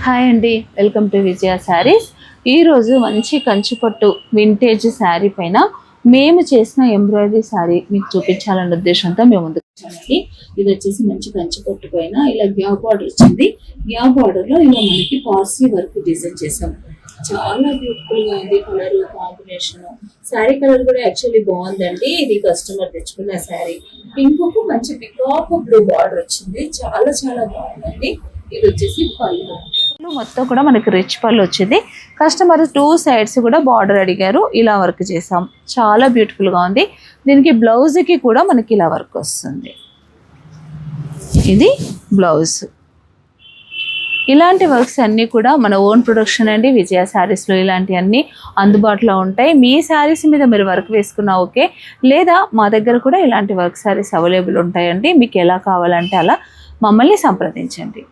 Hi అండి, welcome to విజయ శారీస్. ఈరోజు మంచి కంచిపట్టు వింటేజ్ శారీ పైన మేము చేసిన ఎంబ్రాయిడరీ శారీ మీకు చూపించాలన్న ఉద్దేశంతో మేము ముందుకు వచ్చామండి. ఇది వచ్చేసి మంచి కంచిపట్టు పైన ఇలా గ్యాప్ బార్డర్ వచ్చింది. గ్యాప్ బార్డర్ లో ఇలా మనకి పార్సీ వర్క్ డిజైన్ చేసాం. చాలా బ్యూటిఫుల్ గా ఉంది కలర్ కాంబినేషన్. శారీ కలర్ కూడా యాక్చువల్లీ బాగుందండి. ఇది కస్టమర్ తెచ్చుకున్న శారీ. పింక్ కు మంచి పికాక్ బ్లూ బార్డర్ వచ్చింది. చాలా చాలా బాగుందండి. ఇది వచ్చేసి పళ్ళు మొత్తం కూడా మనకి రిచ్ పళ్ళు వచ్చింది. కస్టమర్ 2 సైడ్స్ కూడా బార్డర్ అడిగారు, ఇలా వర్క్ చేసాం. చాలా బ్యూటిఫుల్ గా ఉంది. దీనికి బ్లౌజ్ కి కూడా మనకి ఇలా వర్క్ వస్తుంది. ఇది బ్లౌజ్. ఇలాంటి వర్క్స్ అన్నీ కూడా మన ఓన్ ప్రొడక్షన్ అండి. విజయ శారీస్లో ఇలాంటివన్నీ అందుబాటులో ఉంటాయి. మీ శారీస్ మీద మీరు వర్క్ వేసుకున్నా ఓకే, లేదా మా దగ్గర కూడా ఇలాంటి వర్క్ శారీస్ అవైలబుల్ ఉంటాయండి. మీకు ఎలా కావాలంటే అలా మమ్మల్ని సంప్రదించండి.